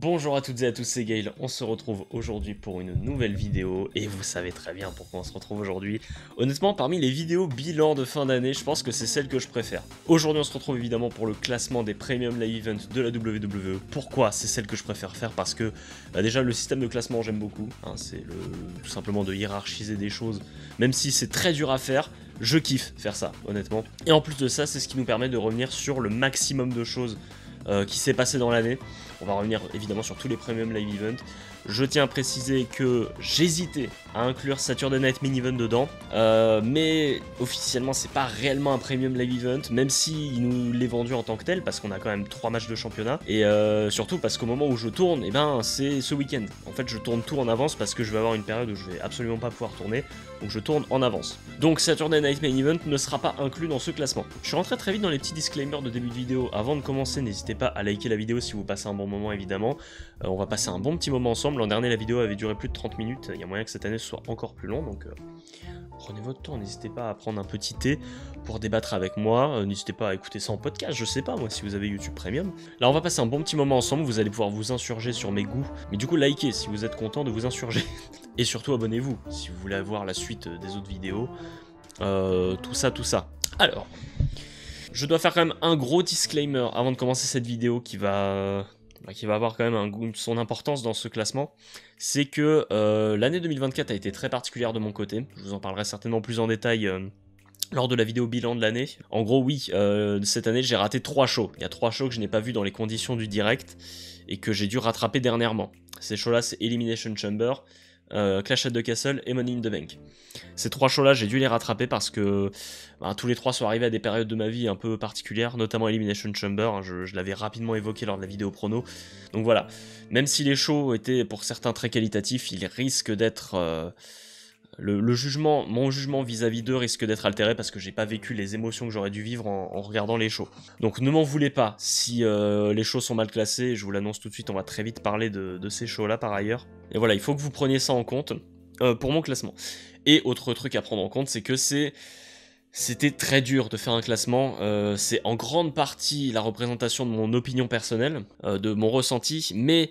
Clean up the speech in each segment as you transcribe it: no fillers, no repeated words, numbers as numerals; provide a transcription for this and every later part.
Bonjour à toutes et à tous, c'est Gaël, on se retrouve aujourd'hui pour une nouvelle vidéo, et vous savez très bien pourquoi on se retrouve aujourd'hui. Honnêtement, parmi les vidéos bilan de fin d'année, je pense que c'est celle que je préfère. Aujourd'hui on se retrouve évidemment pour le classement des Premium Live Events de la WWE. Pourquoi c'est celle que je préfère faire? Parce que déjà le système de classement j'aime beaucoup, hein, c'est tout simplement de hiérarchiser des choses, même si c'est très dur à faire. Je kiffe faire ça, honnêtement. Et en plus de ça, c'est ce qui nous permet de revenir sur le maximum de choses qui s'est passé dans l'année. On va revenir évidemment sur tous les Premium Live Events. Je tiens à préciser que j'hésitais à inclure Saturday Night Main Event dedans, mais officiellement c'est pas réellement un Premium Live Event, même si il nous l'est vendu en tant que tel, parce qu'on a quand même 3 matchs de championnat, et surtout parce qu'au moment où je tourne, c'est ce week-end. En fait je tourne tout en avance parce que je vais avoir une période où je vais absolument pas pouvoir tourner, donc je tourne en avance. Donc Saturday Night Main Event ne sera pas inclus dans ce classement. Je suis rentré très vite dans les petits disclaimers de début de vidéo. Avant de commencer, n'hésitez pas à liker la vidéo si vous passez un bon moment évidemment. On va passer un bon petit moment ensemble. L'an dernier la vidéo avait duré plus de 30 minutes, il y a moyen que cette année ce soit encore plus long, donc prenez votre temps, n'hésitez pas à prendre un petit thé pour débattre avec moi, n'hésitez pas à écouter ça en podcast, je sais pas moi si vous avez YouTube Premium. Là on va passer un bon petit moment ensemble, vous allez pouvoir vous insurger sur mes goûts, mais du coup likez si vous êtes content de vous insurger. Et surtout abonnez-vous si vous voulez avoir la suite des autres vidéos, tout ça. Alors, je dois faire quand même un gros disclaimer avant de commencer cette vidéo qui va avoir quand même son importance dans ce classement. C'est que l'année 2024 a été très particulière de mon côté. Je vous en parlerai certainement plus en détail lors de la vidéo bilan de l'année. En gros, oui, cette année j'ai raté 3 shows. Il y a 3 shows que je n'ai pas vus dans les conditions du direct et que j'ai dû rattraper dernièrement. Ces shows-là, c'est Elimination Chamber, Clash at the Castle et Money in the Bank. Ces 3 shows-là, j'ai dû les rattraper parce que tous les 3 sont arrivés à des périodes de ma vie un peu particulières, notamment Elimination Chamber, hein, je l'avais rapidement évoqué lors de la vidéo prono. Donc voilà, même si les shows étaient pour certains très qualitatifs, ils risquent d'être... mon jugement vis-à-vis d'eux risque d'être altéré parce que j'ai pas vécu les émotions que j'aurais dû vivre en regardant les shows. Donc ne m'en voulez pas si les shows sont mal classés, je vous l'annonce tout de suite, on va très vite parler de ces shows-là par ailleurs. Et voilà, il faut que vous preniez ça en compte pour mon classement. Et autre truc à prendre en compte, c'est que c'était très dur de faire un classement, c'est en grande partie la représentation de mon opinion personnelle, de mon ressenti, mais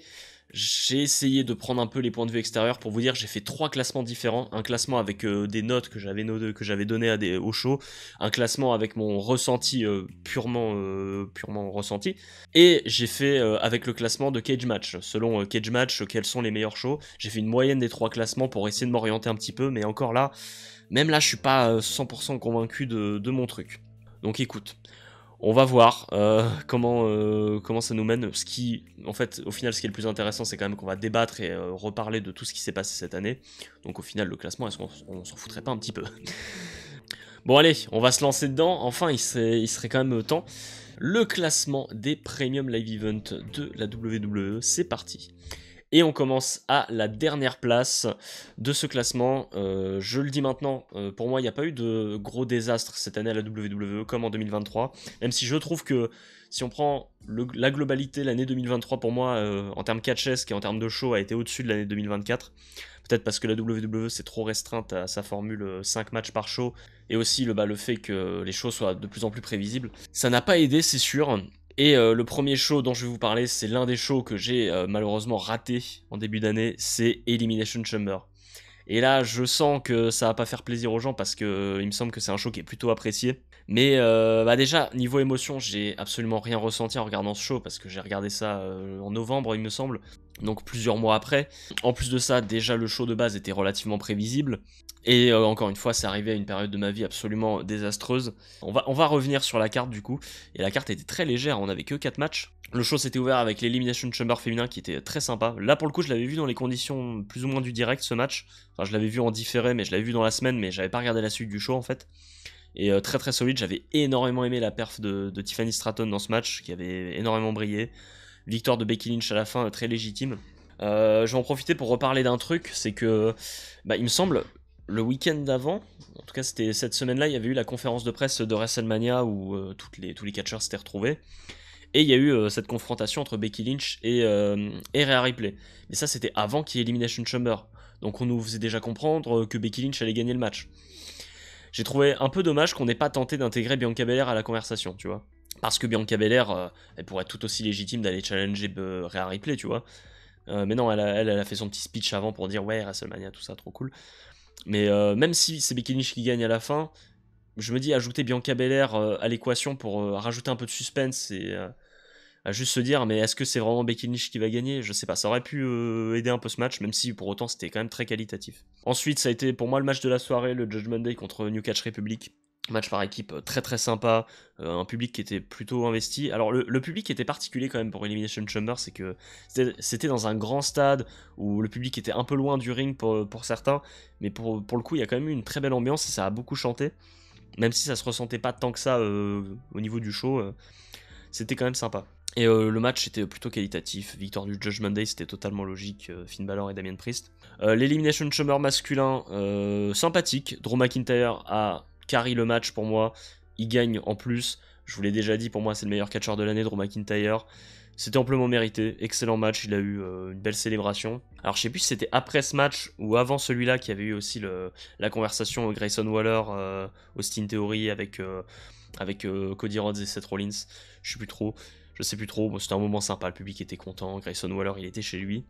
j'ai essayé de prendre un peu les points de vue extérieurs pour vous dire, j'ai fait 3 classements différents, un classement avec des notes que j'avais données aux shows, un classement avec mon ressenti purement ressenti, et j'ai fait avec le classement de Cage Match, selon Cage Match quels sont les meilleurs shows. J'ai fait une moyenne des 3 classements pour essayer de m'orienter un petit peu, mais encore là, même là je suis pas 100% convaincu de mon truc. Donc écoute, on va voir comment ça nous mène. En fait, au final, ce qui est le plus intéressant, c'est quand même qu'on va débattre et reparler de tout ce qui s'est passé cette année. Donc au final, le classement, est-ce qu'on s'en foutrait pas un petit peu? Bon allez, on va se lancer dedans. Enfin, il serait quand même temps. Le classement des Premium Live Events de la WWE, c'est parti. Et on commence à la dernière place de ce classement. Je le dis maintenant, pour moi, il n'y a pas eu de gros désastre cette année à la WWE comme en 2023. Même si je trouve que si on prend la globalité, l'année 2023 pour moi, en termes catchesque et en termes de show, a été au-dessus de l'année 2024. Peut-être parce que la WWE c'est trop restreinte à sa formule 5 matchs par show. Et aussi le fait que les shows soient de plus en plus prévisibles. Ça n'a pas aidé, c'est sûr. Et le premier show dont je vais vous parler, c'est l'un des shows que j'ai malheureusement raté en début d'année, c'est Elimination Chamber. Et là, je sens que ça va pas faire plaisir aux gens parce que il me semble que c'est un show qui est plutôt apprécié. Mais déjà, niveau émotion, j'ai absolument rien ressenti en regardant ce show parce que j'ai regardé ça en novembre, il me semble, donc plusieurs mois après. En plus de ça, déjà le show de base était relativement prévisible. Et encore une fois, c'est arrivé à une période de ma vie absolument désastreuse. On va revenir sur la carte du coup. Et la carte était très légère, on n'avait que 4 matchs. Le show s'était ouvert avec l'Elimination Chamber féminin qui était très sympa. Là pour le coup, je l'avais vu dans les conditions plus ou moins du direct ce match. Enfin, je l'avais vu en différé, mais je l'avais vu dans la semaine, mais j'avais pas regardé la suite du show en fait. Et très très solide, j'avais énormément aimé la perf de Tiffany Stratton dans ce match, qui avait énormément brillé. Victoire de Becky Lynch à la fin, très légitime. Je vais en profiter pour reparler d'un truc, c'est que, il me semble, le week-end d'avant, en tout cas c'était cette semaine-là, il y avait eu la conférence de presse de WrestleMania où tous les catcheurs s'étaient retrouvés. Et il y a eu cette confrontation entre Becky Lynch et Rhea Ripley. Mais ça c'était avant qu'il y ait Elimination Chamber. Donc on nous faisait déjà comprendre que Becky Lynch allait gagner le match. J'ai trouvé un peu dommage qu'on n'ait pas tenté d'intégrer Bianca Belair à la conversation, tu vois. Parce que Bianca Belair, elle pourrait être tout aussi légitime d'aller challenger Rhea Ripley, tu vois. Mais non, elle a fait son petit speech avant pour dire ouais, WrestleMania, tout ça, trop cool. Mais même si c'est Becky Lynch qui gagne à la fin, je me dis ajouter Bianca Belair à l'équation pour rajouter un peu de suspense et à juste se dire mais est-ce que c'est vraiment Becky Lynch qui va gagner? Je sais pas, ça aurait pu aider un peu ce match, même si pour autant c'était quand même très qualitatif. Ensuite, ça a été pour moi le match de la soirée, le Judgment Day contre New Catch Republic. Match par équipe très très sympa, un public qui était plutôt investi. Alors le public était particulier quand même pour Elimination Chamber, c'est que c'était dans un grand stade où le public était un peu loin du ring pour certains, mais pour le coup il y a quand même eu une très belle ambiance et ça a beaucoup chanté, même si ça se ressentait pas tant que ça au niveau du show, c'était quand même sympa. Et le match était plutôt qualitatif, victoire du Judgment Day, c'était totalement logique, Finn Balor et Damien Priest. L'Elimination Chamber masculin, sympathique, Drew McIntyre a carry le match pour moi, il gagne en plus, je vous l'ai déjà dit, pour moi c'est le meilleur catcheur de l'année, Drew McIntyre. C'était amplement mérité, excellent match, il a eu une belle célébration. Alors je sais plus si c'était après ce match ou avant celui-là qu'il y avait eu aussi la conversation Grayson Waller, Austin Theory avec Cody Rhodes et Seth Rollins, je sais plus trop, bon, c'était un moment sympa, le public était content, Grayson Waller il était chez lui.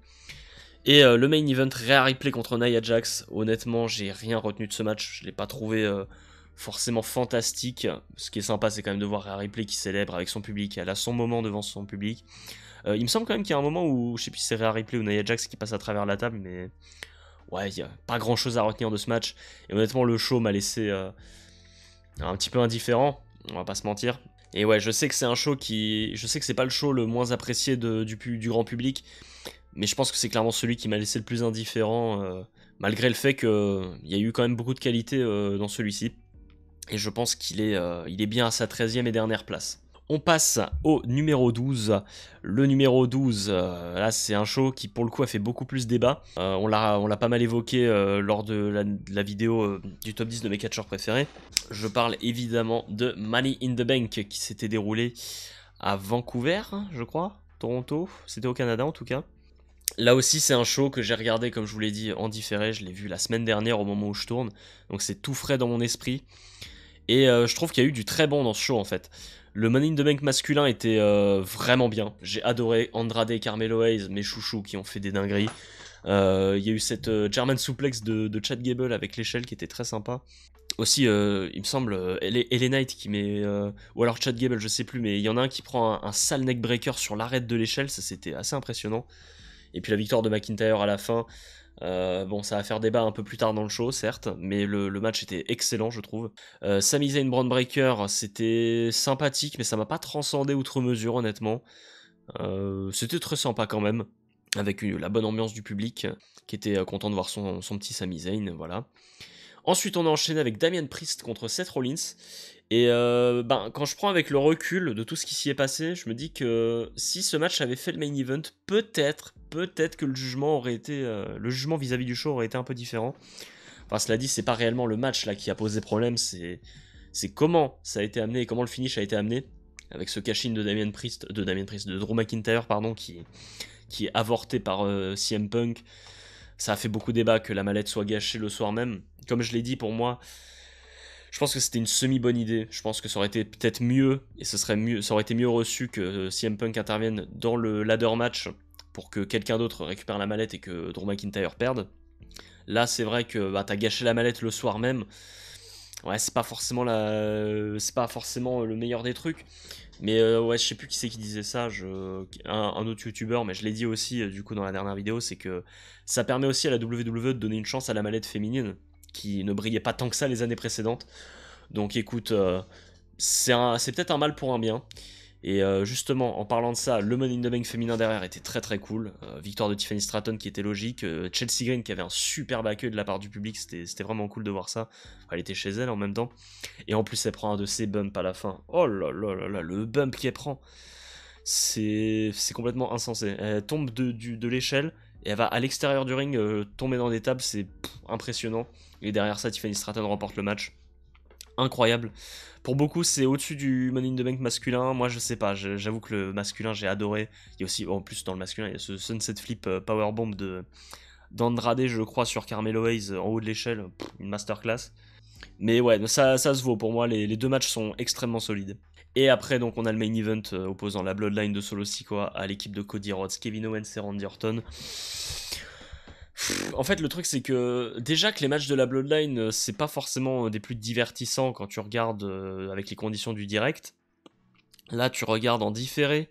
Et le main event, Rhea Ripley contre Nia Jax, honnêtement j'ai rien retenu de ce match, je l'ai pas trouvé forcément fantastique. Ce qui est sympa, c'est quand même de voir Rhea Ripley qui célèbre avec son public, elle a son moment devant son public. Il me semble quand même qu'il y a un moment où, je sais plus si c'est Rhea Ripley ou Nia Jax qui passe à travers la table, mais ouais, il n'y a pas grand chose à retenir de ce match. Et honnêtement, le show m'a laissé un petit peu indifférent, on va pas se mentir. Et ouais, je sais que c'est un show je sais que c'est pas le show le moins apprécié du grand public, mais je pense que c'est clairement celui qui m'a laissé le plus indifférent, malgré le fait qu'il y a eu quand même beaucoup de qualité dans celui-ci. Et je pense qu'il est bien à sa 13e et dernière place. On passe au numéro 12. Le numéro 12, là c'est un show qui pour le coup a fait beaucoup plus débat. On l'a pas mal évoqué lors de la vidéo du top 10 de mes catcheurs préférés. Je parle évidemment de Money in the Bank qui s'était déroulé à Vancouver, je crois, Toronto, c'était au Canada en tout cas. Là aussi c'est un show que j'ai regardé comme je vous l'ai dit en différé, je l'ai vu la semaine dernière au moment où je tourne, donc c'est tout frais dans mon esprit. Et je trouve qu'il y a eu du très bon dans ce show en fait. Le Money in the Bank masculin était vraiment bien. J'ai adoré Andrade et Carmelo Hayes, mes chouchous qui ont fait des dingueries. Il y a eu cette German suplex de Chad Gable avec l'échelle qui était très sympa. Aussi, il me semble, LA Knight qui met... ou alors Chad Gable, je sais plus, mais il y en a un qui prend un sale neckbreaker sur l'arête de l'échelle, ça c'était assez impressionnant. Et puis la victoire de McIntyre à la fin... bon, ça va faire débat un peu plus tard dans le show, certes, mais le match était excellent, je trouve. Sami Zayn Braun Breaker, c'était sympathique, mais ça m'a pas transcendé outre mesure, honnêtement. C'était très sympa quand même, avec la bonne ambiance du public, qui était content de voir son petit Sami Zayn, voilà. Ensuite, on a enchaîné avec Damien Priest contre Seth Rollins. Et quand je prends avec le recul de tout ce qui s'y est passé, je me dis que si ce match avait fait le main event, peut-être que le jugement aurait été, le jugement vis-à-vis du show aurait été un peu différent. Enfin, cela dit, c'est pas réellement le match là qui a posé problème, c'est comment ça a été amené et comment le finish a été amené avec ce cash-in de Drew McIntyre, pardon, qui est avorté par CM Punk. Ça a fait beaucoup débat que la mallette soit gâchée le soir même. Comme je l'ai dit, pour moi, je pense que c'était une semi-bonne idée. Je pense que ça aurait été peut-être mieux, et ça aurait été mieux reçu que CM Punk intervienne dans le ladder match pour que quelqu'un d'autre récupère la mallette et que Drew McIntyre perde. Là, c'est vrai que t'as gâché la mallette le soir même. Ouais, c'est pas forcément le meilleur des trucs. Mais ouais, je sais plus qui c'est qui disait ça, un autre youtubeur, mais je l'ai dit aussi du coup dans la dernière vidéo, c'est que ça permet aussi à la WWE de donner une chance à la mallette féminine, qui ne brillait pas tant que ça les années précédentes. Donc écoute, c'est peut-être un mal pour un bien. Et justement, en parlant de ça, le Money in the Bank féminin derrière était très très cool. Victoire de Tiffany Stratton qui était logique. Chelsea Green qui avait un super accueil de la part du public, c'était vraiment cool de voir ça. Elle était chez elle en même temps. Et en plus, elle prend un de ses bumps à la fin. Oh là là là là, le bump qu'elle prend, c'est complètement insensé. Elle tombe de l'échelle et elle va à l'extérieur du ring tomber dans des tables, c'est impressionnant. Et derrière ça, Tiffany Stratton remporte le match. Incroyable. Pour beaucoup, c'est au-dessus du Money in the Bank masculin. Moi, je sais pas. J'avoue que le masculin, j'ai adoré. Il y a aussi, en plus, dans le masculin, il y a ce Sunset Flip Powerbomb d'Andrade, je crois, sur Carmelo Hayes en haut de l'échelle. Une masterclass. Mais ouais, ça se vaut pour moi, les deux matchs sont extrêmement solides. Et après, donc, on a le main event opposant la Bloodline de Solo Sikoa à l'équipe de Cody Rhodes, Kevin Owens et Randy Orton. En fait, le truc, c'est que déjà que les matchs de la Bloodline, c'est pas forcément des plus divertissants quand tu regardes avec les conditions du direct. Là, tu regardes en différé,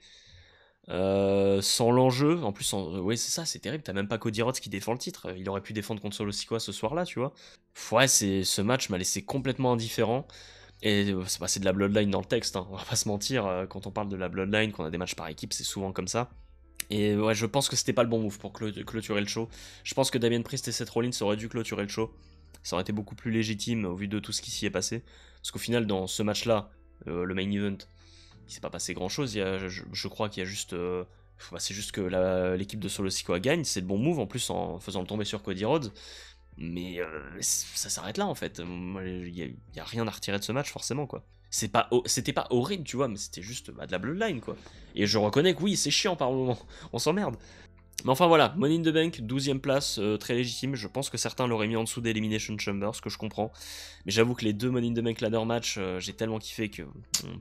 sans l'enjeu. En plus, ouais, c'est ça, c'est terrible. T'as même pas Cody Rhodes qui défend le titre. Il aurait pu défendre contre Solo Sikoa ce soir-là, tu vois. Ouais, ce match m'a laissé complètement indifférent. Et c'est de la Bloodline dans le texte, hein. On va pas se mentir. Quand on parle de la Bloodline, qu'on a des matchs par équipe, c'est souvent comme ça. Et ouais, je pense que c'était pas le bon move pour clôturer le show. Je pense que Damien Priest et Seth Rollins auraient dû clôturer le show. Ça aurait été beaucoup plus légitime au vu de tout ce qui s'y est passé. Parce qu'au final, dans ce match-là, le main event, il s'est pas passé grand-chose. Je crois qu'il y a juste... c'est juste que l'équipe de Solo Sikoa gagne. C'est le bon move, en plus, en faisant le tomber sur Cody Rhodes. Mais ça s'arrête là, en fait. Il y a rien à retirer de ce match, forcément, quoi. C'était pas horrible, tu vois, mais c'était juste de la Bloodline, quoi. Et je reconnais que oui, c'est chiant par moment, on s'emmerde. Mais enfin voilà, Money in the Bank, 12ème place, très légitime. Je pense que certains l'auraient mis en dessous d'Elimination Chamber, ce que je comprends. Mais j'avoue que les deux Money in the Bank ladder match, j'ai tellement kiffé que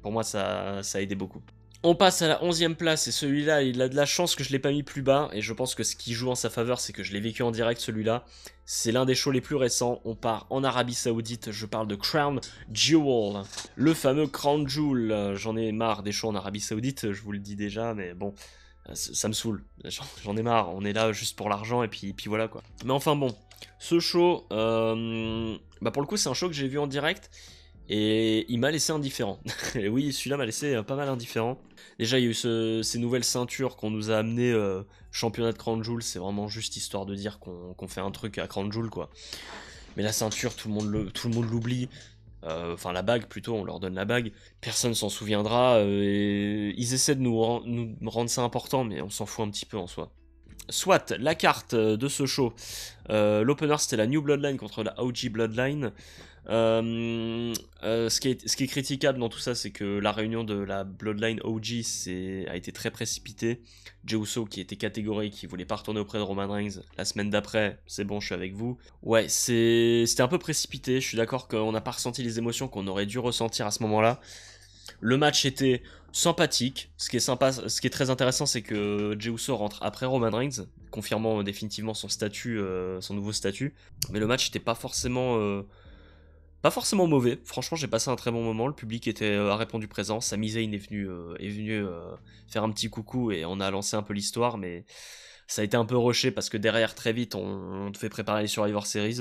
pour moi ça a aidé beaucoup. On passe à la 11ème place, et celui-là, il a de la chance que je l'ai pas mis plus bas, et je pense que ce qui joue en sa faveur, c'est que je l'ai vécu en direct, celui-là. C'est l'un des shows les plus récents, on part en Arabie Saoudite, je parle de Crown Jewel, le fameux Crown Jewel. J'en ai marre des shows en Arabie Saoudite, je vous le dis déjà, mais bon, ça me saoule, j'en ai marre, on est là juste pour l'argent, et puis voilà quoi. Mais enfin bon, ce show, pour le coup c'est un show que j'ai vu en direct, et il m'a laissé indifférent. Et oui, celui-là m'a laissé pas mal indifférent. Déjà, il y a eu ces nouvelles ceintures qu'on nous a amenées, championnat de Crown Jewel, c'est vraiment juste histoire de dire qu'on fait un truc à Crown Jewel, quoi. Mais la ceinture, tout le monde l'oublie. Enfin, la bague, plutôt, on leur donne la bague. Personne s'en souviendra. Et ils essaient de nous rendre ça important, mais on s'en fout un petit peu en soi. Soit, la carte de ce show. L'opener, c'était la New Bloodline contre la OG Bloodline. Ce qui est critiquable dans tout ça, c'est que la réunion de la Bloodline OG a été très précipitée. Jey Uso, qui était catégorique, qui voulait pas retourner auprès de Roman Reigns, la semaine d'après, c'est bon, je suis avec vous. Ouais, c'était un peu précipité, je suis d'accord qu'on n'a pas ressenti les émotions qu'on aurait dû ressentir à ce moment-là. Le match était sympathique. Ce qui est très intéressant, c'est que Jey Uso rentre après Roman Reigns, confirmant définitivement son nouveau statut. Mais le match n'était pas forcément mauvais. Franchement, j'ai passé un très bon moment. Le public a répondu présent. Sami Zayn est venu faire un petit coucou et on a lancé un peu l'histoire, mais ça a été un peu rushé parce que derrière, très vite, on te fait préparer les Survivor Series.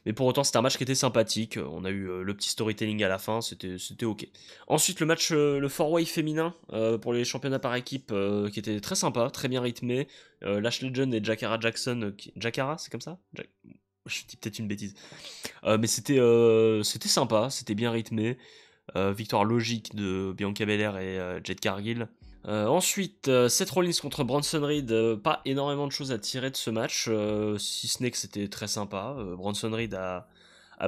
Mais pour autant, c'était un match qui était sympathique. On a eu le petit storytelling à la fin, c'était ok. Ensuite, le match, le 4-way féminin pour les championnats par équipe, qui était très sympa, très bien rythmé. Lash Legend et Jakara Jackson. Jakara, c'est comme ça Je dis peut-être une bêtise. Mais c'était sympa, c'était bien rythmé. Victoire logique de Bianca Belair et Jade Cargill. Ensuite, Seth Rollins contre Bronson Reed, pas énormément de choses à tirer de ce match, si ce n'est que c'était très sympa. Bronson Reed a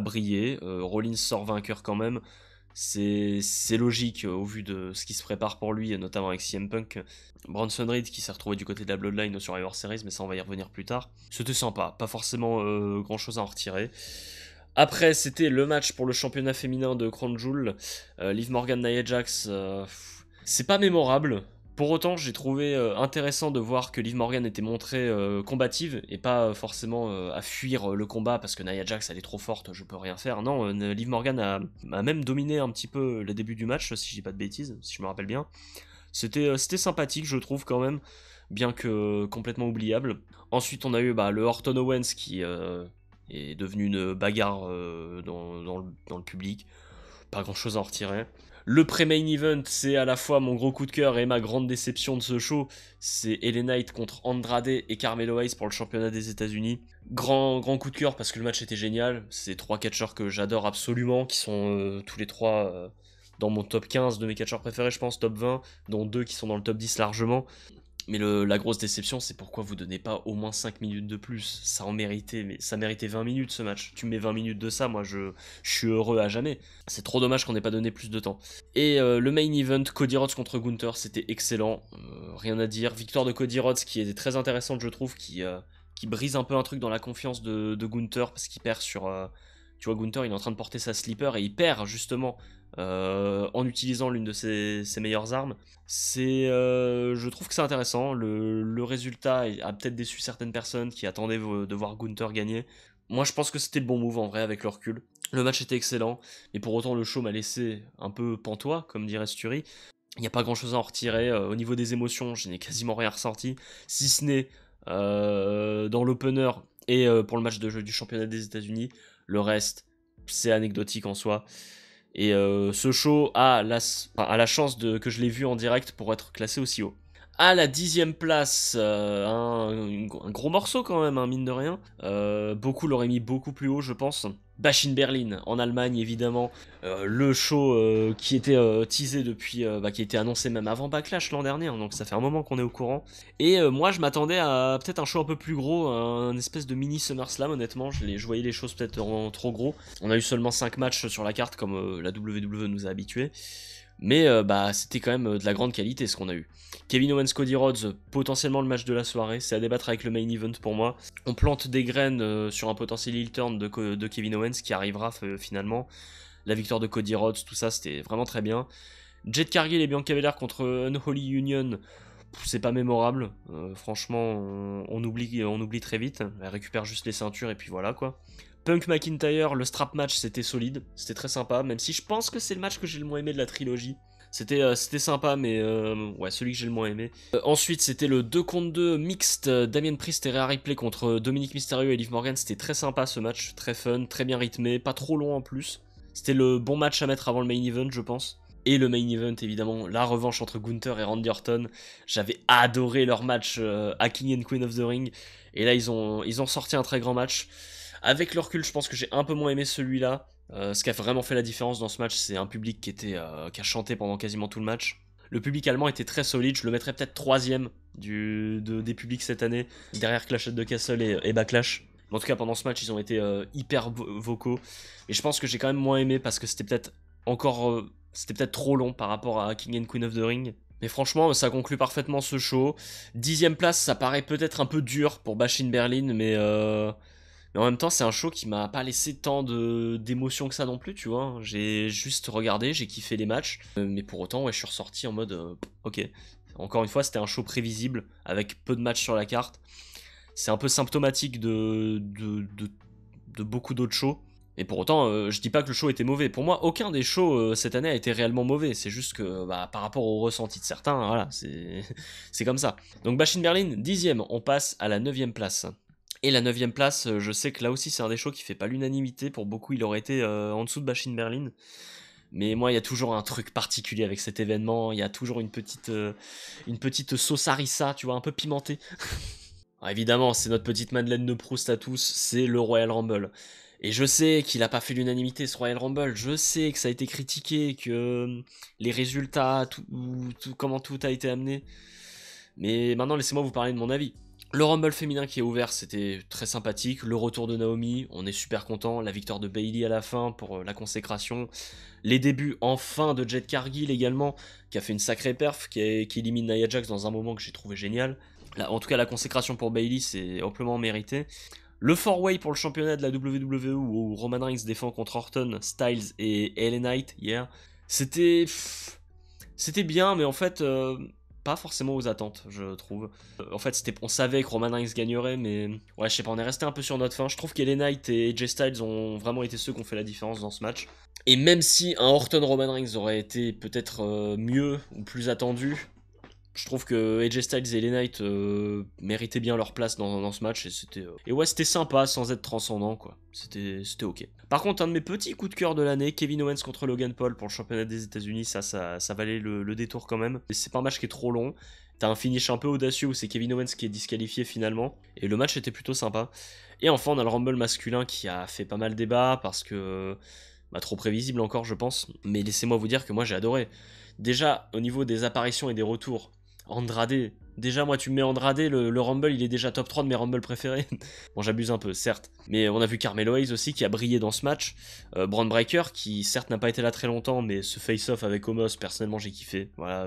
brillé, Rollins sort vainqueur quand même. C'est logique au vu de ce qui se prépare pour lui, notamment avec CM Punk. Bronson Reed qui s'est retrouvé du côté de la Bloodline au Survivor Series, mais ça on va y revenir plus tard. C'était sympa, pas forcément grand chose à en retirer. Après, c'était le match pour le championnat féminin de Crown Jewel. Liv Morgan, Nia Jax, c'est pas mémorable. Pour autant, j'ai trouvé intéressant de voir que Liv Morgan était montrée combative et pas forcément à fuir le combat parce que Nia Jax elle est trop forte, je peux rien faire. Non, Liv Morgan a même dominé un petit peu le début du match, si je dis pas de bêtises, si je me rappelle bien. C'était sympathique, je trouve quand même, bien que complètement oubliable. Ensuite, on a eu le Orton Owens qui est devenu une bagarre dans le public. Pas grand chose à en retirer. Le pré-main event, c'est à la fois mon gros coup de cœur et ma grande déception de ce show. C'est LA Knight contre Andrade et Carmelo Hayes pour le championnat des États-Unis. Grand coup de cœur parce que le match était génial. C'est trois catcheurs que j'adore absolument, qui sont tous les trois dans mon top 15 de mes catcheurs préférés, je pense, top 20, dont deux qui sont dans le top 10 largement. Mais la grosse déception, c'est pourquoi vous donnez pas au moins 5 minutes de plus. Ça en méritait, mais ça méritait 20 minutes ce match. Tu mets 20 minutes de ça, moi je suis heureux à jamais. C'est trop dommage qu'on n'ait pas donné plus de temps. Et le main event, Cody Rhodes contre Gunther, c'était excellent. Rien à dire. Victoire de Cody Rhodes qui est très intéressante, je trouve, qui brise un peu un truc dans la confiance de Gunther parce qu'il perd sur Tu vois, Gunther, il est en train de porter sa sleeper et il perd justement en utilisant l'une de ses meilleures armes. Je trouve que c'est intéressant. Le résultat a peut-être déçu certaines personnes qui attendaient de voir Gunther gagner. Moi, je pense que c'était le bon move en vrai avec le recul. Le match était excellent, mais pour autant, le show m'a laissé un peu pantois, comme dirait Sturi. Il n'y a pas grand chose à en retirer. Au niveau des émotions, je n'ai quasiment rien ressenti, si ce n'est dans l'opener et pour le match de jeu du championnat des États-Unis. Le reste, c'est anecdotique en soi. Et ce show a la chance que je l'ai vu en direct pour être classé aussi haut. À la 10e place, un gros morceau quand même, hein, mine de rien. Beaucoup l'auraient mis beaucoup plus haut, je pense. Bash in Berlin, en Allemagne évidemment. Le show qui était teasé depuis, qui a été annoncé même avant Backlash l'an dernier, hein, donc ça fait un moment qu'on est au courant. Et moi je m'attendais à peut-être un show un peu plus gros, un espèce de mini SummerSlam honnêtement. Je voyais les choses peut-être trop gros. On a eu seulement 5 matchs sur la carte comme la WWE nous a habitués. Mais c'était quand même de la grande qualité ce qu'on a eu. Kevin Owens, Cody Rhodes, potentiellement le match de la soirée, c'est à débattre avec le main event pour moi. On plante des graines sur un potentiel heel turn de Kevin Owens qui arrivera finalement. La victoire de Cody Rhodes, tout ça c'était vraiment très bien. Jade Cargill et Bianca Belair contre Unholy Union, c'est pas mémorable. Franchement, on oublie très vite. Elle récupère juste les ceintures et puis voilà quoi. Punk McIntyre, le strap match c'était solide, c'était très sympa, même si je pense que c'est le match que j'ai le moins aimé de la trilogie. C'était sympa, mais ouais, celui que j'ai le moins aimé. Ensuite, c'était le 2 contre 2 mixte Damien Priest et Rhea Ripley contre Dominic Mysterio et Liv Morgan. C'était très sympa ce match, très fun, très bien rythmé, pas trop long en plus. C'était le bon match à mettre avant le main event, je pense. Et le main event, évidemment, la revanche entre Gunther et Randy Orton. J'avais adoré leur match à King and Queen of the Ring. Et là, ils ont sorti un très grand match. Avec le recul, je pense que j'ai un peu moins aimé celui-là. Ce qui a vraiment fait la différence dans ce match, c'est un public qui a chanté pendant quasiment tout le match. Le public allemand était très solide, je le mettrais peut-être 3ème des publics cette année, derrière Clash at the Castle et Backlash. Mais en tout cas, pendant ce match, ils ont été hyper vocaux. Et je pense que j'ai quand même moins aimé parce que c'était peut-être trop long par rapport à King and Queen of the Ring. Mais franchement, ça conclut parfaitement ce show. 10ème place, ça paraît peut-être un peu dur pour Bash in Berlin, mais en même temps, c'est un show qui m'a pas laissé tant d'émotions que ça non plus, tu vois. J'ai juste regardé, j'ai kiffé les matchs. Mais pour autant, ouais, je suis ressorti en mode ok. Encore une fois, c'était un show prévisible, avec peu de matchs sur la carte. C'est un peu symptomatique de beaucoup d'autres shows. Et pour autant, je dis pas que le show était mauvais. Pour moi, aucun des shows cette année a été réellement mauvais. C'est juste que par rapport au ressenti de certains, voilà, c'est comme ça. Donc Bash in Berlin, 10ème, on passe à la 9ème place. Et la 9ème place, je sais que là aussi c'est un des shows qui fait pas l'unanimité, pour beaucoup il aurait été en dessous de Bash in Berlin. Mais moi il y a toujours un truc particulier avec cet événement, il y a toujours une petite sauce harissa, tu vois, un peu pimentée. Alors, évidemment, c'est notre petite Madeleine de Proust à tous, c'est le Royal Rumble. Et je sais qu'il a pas fait l'unanimité ce Royal Rumble, je sais que ça a été critiqué, que les résultats, comment tout a été amené. Mais maintenant laissez-moi vous parler de mon avis. Le Rumble féminin qui est ouvert, c'était très sympathique. Le retour de Naomi, on est super content. La victoire de Bayley à la fin pour la consécration. Les débuts enfin de Jade Cargill également, qui a fait une sacrée perf, qui élimine Nia Jax dans un moment que j'ai trouvé génial. Là, en tout cas, la consécration pour Bayley, c'est amplement mérité. Le 4-way pour le championnat de la WWE où Roman Reigns défend contre Orton, Styles et LA Knight hier. C'était bien, mais en fait... pas forcément aux attentes, je trouve. En fait, on savait que Roman Reigns gagnerait, mais ouais, je sais pas, on est resté un peu sur notre faim. Je trouve qu'LA Knight et AJ Styles ont vraiment été ceux qui ont fait la différence dans ce match. Et même si un Orton Roman Reigns aurait été peut-être mieux ou plus attendu, je trouve que AJ Styles et LA Knight méritaient bien leur place dans ce match et ouais, c'était sympa sans être transcendant quoi. C'était ok. Par contre, un de mes petits coups de cœur de l'année, Kevin Owens contre Logan Paul pour le championnat des États-Unis, ça valait le détour quand même. C'est pas un match qui est trop long. T'as un finish un peu audacieux où c'est Kevin Owens qui est disqualifié finalement et le match était plutôt sympa. Et enfin, on a le Rumble masculin qui a fait pas mal débat parce que trop prévisible encore, je pense. Mais laissez-moi vous dire que moi j'ai adoré. Déjà, au niveau des apparitions et des retours, Andrade, déjà moi tu me mets Andrade, le Rumble il est déjà top 3 de mes Rumble préférés. Bon, j'abuse un peu, certes, mais on a vu Carmelo Hayes aussi qui a brillé dans ce match. Braun Breaker qui certes n'a pas été là très longtemps, mais ce face-off avec Omos, personnellement j'ai kiffé. Voilà,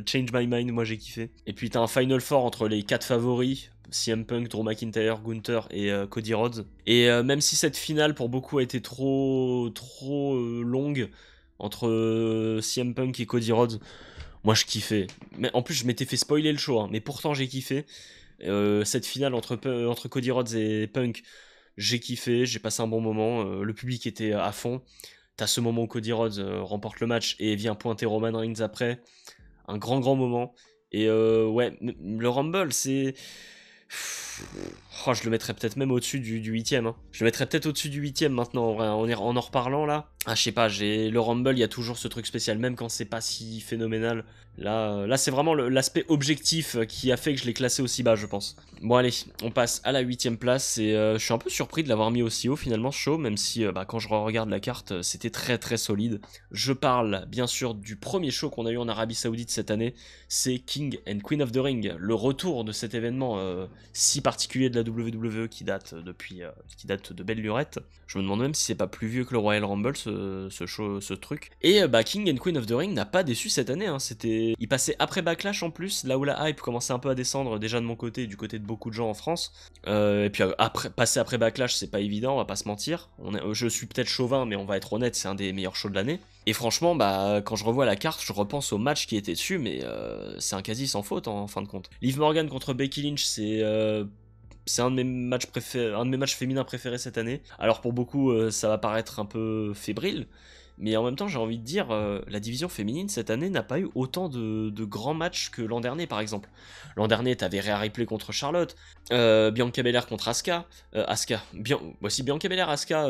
Change My Mind, moi j'ai kiffé. Et puis t'as un Final Four entre les 4 favoris, CM Punk, Drew McIntyre, Gunther et Cody Rhodes. Et même si cette finale pour beaucoup a été trop longue entre CM Punk et Cody Rhodes, moi je kiffais. Mais en plus je m'étais fait spoiler le show, hein, mais pourtant j'ai kiffé. Cette finale entre Cody Rhodes et Punk, j'ai kiffé, j'ai passé un bon moment, le public était à fond. T'as ce moment où Cody Rhodes remporte le match et vient pointer Roman Reigns après, un grand moment. Et ouais, le Rumble, c'est... Oh, je le mettrais peut-être même au-dessus du 8ème. Hein. Je le mettrais peut-être au-dessus du 8ème maintenant, en reparlant là. Ah, je sais pas, le Rumble, il y a toujours ce truc spécial, même quand c'est pas si phénoménal. Là c'est vraiment l'aspect objectif qui a fait que je l'ai classé aussi bas, je pense. Bon, allez, on passe à la 8ème place. Et je suis un peu surpris de l'avoir mis aussi haut finalement, ce show, même si quand je regarde la carte, c'était très solide. Je parle bien sûr du premier show qu'on a eu en Arabie Saoudite cette année. C'est King and Queen of the Ring, le retour de cet événement si particulier de la WWE qui date de belle lurette. Je me demande même si c'est pas plus vieux que le Royal Rumble ce truc. Et King and Queen of the Ring n'a pas déçu cette année, hein. Il passait après Backlash en plus, là où la hype commençait un peu à descendre déjà de mon côté et du côté de beaucoup de gens en France. Et puis passer après Backlash, c'est pas évident, on va pas se mentir. Je suis peut-être chauvin, mais on va être honnête, c'est un des meilleurs shows de l'année. Et franchement, quand je revois la carte, je repense au match qui était dessus, mais c'est un quasi sans faute en fin de compte. Liv Morgan contre Becky Lynch, c'est un de mes matchs féminins préférés cette année. Alors pour beaucoup, ça va paraître un peu fébrile, mais en même temps, j'ai envie de dire, la division féminine cette année n'a pas eu autant de grands matchs que l'an dernier, par exemple. L'an dernier, t'avais Rhea Ripley contre Charlotte, Bianca Belair contre Asuka, voici Bianca Belair, Asuka.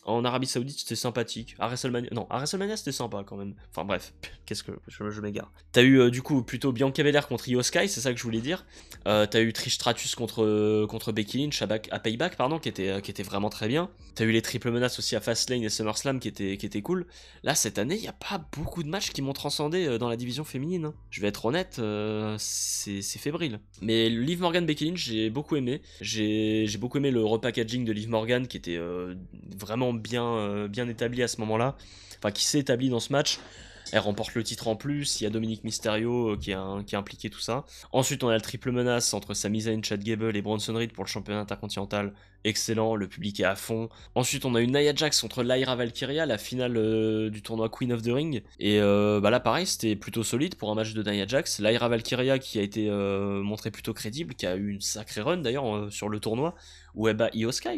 En Arabie Saoudite, c'était sympathique. À WrestleMania, c'était sympa quand même. Enfin bref, qu'est-ce que je m'égare. T'as eu du coup plutôt Bianca Belair contre Io Sky, c'est ça que je voulais dire. T'as eu Trish Stratus contre Becky Lynch à Payback, pardon, qui était vraiment très bien. T'as eu les triple menaces aussi à Fastlane et SummerSlam qui étaient cool. Là, cette année, il n'y a pas beaucoup de matchs qui m'ont transcendé dans la division féminine. Hein. Je vais être honnête, c'est fébrile. Mais Liv Morgan, Becky Lynch, j'ai beaucoup aimé. J'ai beaucoup aimé le repackaging de Liv Morgan qui était vraiment bien établi à ce moment-là, enfin qui s'est établi dans ce match. Elle remporte le titre en plus, il y a Dominic Mysterio qui est impliqué tout ça. Ensuite on a le triple menace entre Sami Zayn, Chad Gable et Bronson Reed pour le championnat intercontinental, excellent, le public est à fond. Ensuite on a eu Nia Jax contre Lyra Valkyria, la finale du tournoi Queen of the Ring, et là pareil c'était plutôt solide pour un match de Nia Jax. Lyra Valkyria qui a été montrée plutôt crédible, qui a eu une sacrée run d'ailleurs sur le tournoi, où elle bat Io Sky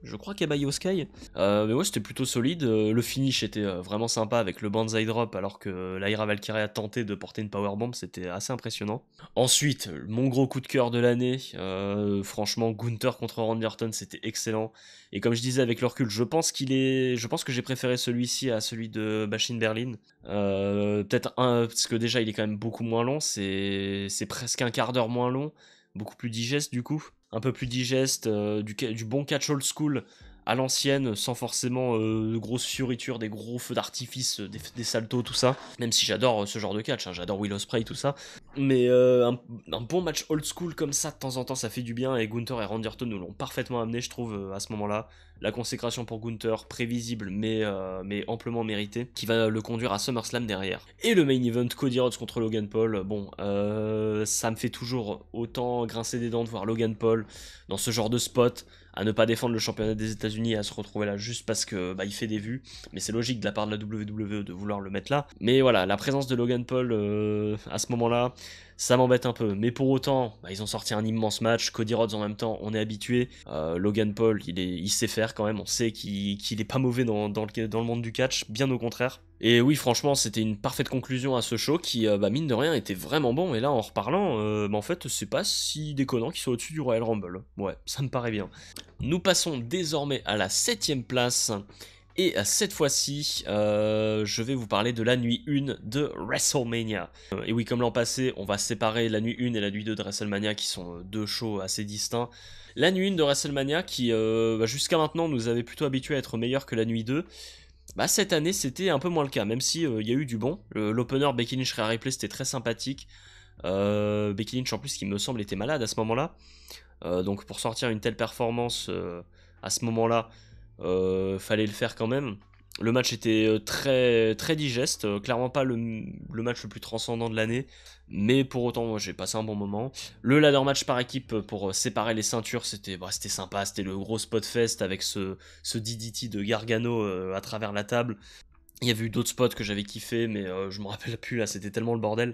je crois qu'elle bat Io Sky. Mais ouais, c'était plutôt solide. Le finish était vraiment sympa avec le Banzai Drop, alors que Lyra Valkyria a tenté de porter une powerbomb, c'était assez impressionnant. Ensuite, mon gros coup de cœur de l'année, franchement, Gunther contre Randy Orton, c'était excellent. Et comme je disais avec le recul, je pense que j'ai préféré celui-ci à celui de Bashin Berlin. Peut-être parce que déjà il est quand même beaucoup moins long, c'est presque un quart d'heure moins long, beaucoup plus digeste du coup. Un peu plus digeste, du bon catch old school à l'ancienne, sans forcément de grosses fioritures, des gros feux d'artifice, des saltos, tout ça. Même si j'adore ce genre de catch, hein, j'adore Will Ospreay, tout ça. Mais un bon match old school comme ça, de temps en temps, ça fait du bien. Et Gunther et Randy Orton nous l'ont parfaitement amené, je trouve, à ce moment-là. La consécration pour Gunther, prévisible, mais amplement méritée, qui va le conduire à SummerSlam derrière. Et le main event, Cody Rhodes contre Logan Paul. Bon, ça me fait toujours autant grincer des dents de voir Logan Paul dans ce genre de spot, à ne pas défendre le championnat des États-Unis et à se retrouver là juste parce que il fait des vues, mais c'est logique de la part de la WWE de vouloir le mettre là. Mais voilà, la présence de Logan Paul à ce moment-là, ça m'embête un peu. Mais pour autant, ils ont sorti un immense match. Cody Rhodes en même temps, on est habitué. Logan Paul, il sait faire quand même. On sait qu'il est pas mauvais dans le monde du catch, bien au contraire. Et oui, franchement, c'était une parfaite conclusion à ce show qui, mine de rien, était vraiment bon. Et là, en reparlant, en fait, c'est pas si déconnant qu'il soit au-dessus du Royal Rumble. Ouais, ça me paraît bien. Nous passons désormais à la 7ème place. Et cette fois-ci, je vais vous parler de la nuit 1 de WrestleMania. Et oui, comme l'an passé, on va séparer la nuit 1 et la nuit 2 de WrestleMania, qui sont deux shows assez distincts. La nuit 1 de WrestleMania, qui jusqu'à maintenant nous avait plutôt habitués à être meilleure que la nuit 2, cette année c'était un peu moins le cas, même si il y a eu du bon. L'opener Becky Lynch Rhea Ripley, c'était très sympathique. Becky Lynch en plus, qui me semble était malade à ce moment-là. Donc pour sortir une telle performance à ce moment-là, fallait le faire quand même. Le match était très, très digeste, clairement pas le match le plus transcendant de l'année, mais pour autant, moi, j'ai passé un bon moment. Le ladder match par équipe pour séparer les ceintures, c'était sympa, c'était le gros spot fest avec ce DDT de Gargano à travers la table. Il y avait eu d'autres spots que j'avais kiffé, mais je me rappelle plus là, c'était tellement le bordel.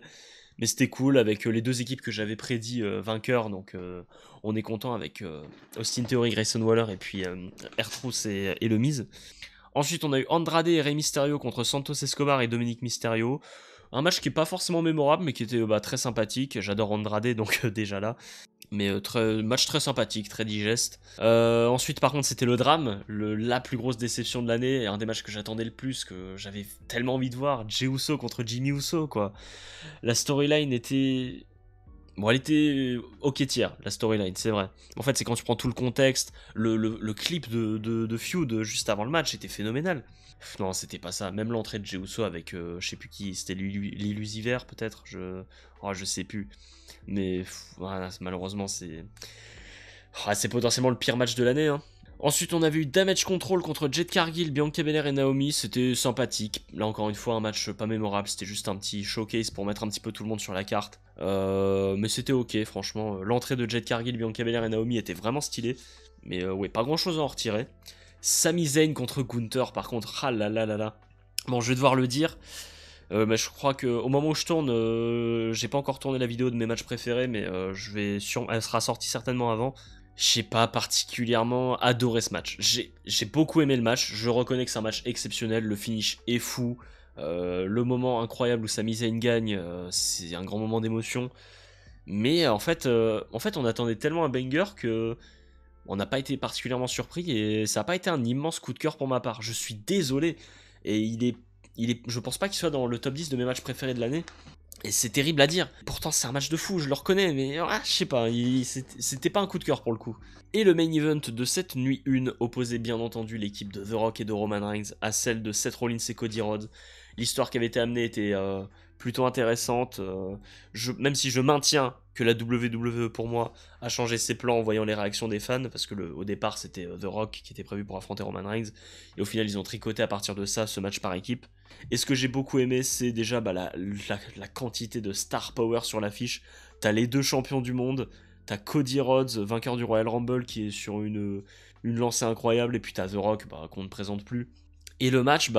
Mais c'était cool avec les deux équipes que j'avais prédit vainqueurs, donc on est content avec Austin Theory, Grayson Waller et puis R-Truth et Le Miz. Ensuite, on a eu Andrade et Rey Mysterio contre Santos Escobar et Dominic Mysterio. Un match qui est pas forcément mémorable, mais qui était très sympathique. J'adore Andrade, donc déjà là. Mais match très sympathique, très digeste. Ensuite, par contre, c'était le drame, la plus grosse déception de l'année, et un des matchs que j'attendais le plus, que j'avais tellement envie de voir. Jey Uso contre Jimmy Uso, quoi. La storyline était... Bon, elle était ok tiers, la storyline, c'est vrai. En fait, c'est quand tu prends tout le contexte, le clip de Feud juste avant le match était phénoménal. Non, c'était pas ça. Même l'entrée de Jey Uso avec, je sais plus qui, c'était l'illusiver peut-être, je sais plus. Mais voilà, malheureusement, c'est potentiellement le pire match de l'année, hein. Ensuite, on avait eu Damage Control contre Jade Cargill, Bianca Belair et Naomi. C'était sympathique. Là, encore une fois, un match pas mémorable. C'était juste un petit showcase pour mettre un petit peu tout le monde sur la carte. Mais c'était ok, franchement. L'entrée de Jade Cargill, Bianca Belair et Naomi était vraiment stylée. Mais ouais, pas grand chose à en retirer. Sami Zayn contre Gunther, par contre. Ah là là là là. Bon, je vais devoir le dire. Mais je crois qu'au moment où je tourne, j'ai pas encore tourné la vidéo de mes matchs préférés, mais elle sera sortie certainement avant. J'ai pas particulièrement adoré ce match. J'ai beaucoup aimé le match. Je reconnais que c'est un match exceptionnel. Le finish est fou. Le moment incroyable où Sami Zayn gagne, c'est un grand moment d'émotion. Mais en fait, on attendait tellement un banger que on n'a pas été particulièrement surpris et ça n'a pas été un immense coup de cœur pour ma part. Je suis désolé. Et je pense pas qu'il soit dans le top 10 de mes matchs préférés de l'année. Et c'est terrible à dire. Pourtant, c'est un match de fou, je le reconnais, mais je sais pas, c'était pas un coup de cœur pour le coup. Et le main event de cette nuit 1 opposait bien entendu l'équipe de The Rock et de Roman Reigns à celle de Seth Rollins et Cody Rhodes. L'histoire qui avait été amenée était plutôt intéressante. Même si je maintiens que la WWE pour moi a changé ses plans en voyant les réactions des fans, parce que au départ c'était The Rock qui était prévu pour affronter Roman Reigns, et au final ils ont tricoté à partir de ça ce match par équipe. Et ce que j'ai beaucoup aimé, c'est déjà la quantité de star power sur l'affiche. T'as les deux champions du monde, t'as Cody Rhodes, vainqueur du Royal Rumble, qui est sur une lancée incroyable, et puis t'as The Rock, qu'on ne présente plus. Et le match,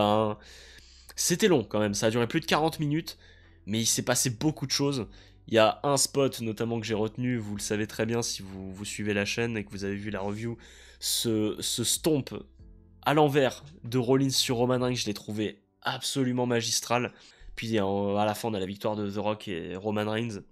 c'était long quand même, ça a duré plus de 40 minutes, mais il s'est passé beaucoup de choses. Il y a un spot notamment que j'ai retenu, vous le savez très bien si vous suivez la chaîne et que vous avez vu la review, ce stomp à l'envers de Rollins sur Roman Reigns, je l'ai trouvé absolument magistral. Puis à la fin, on a la victoire de The Rock et Roman Reigns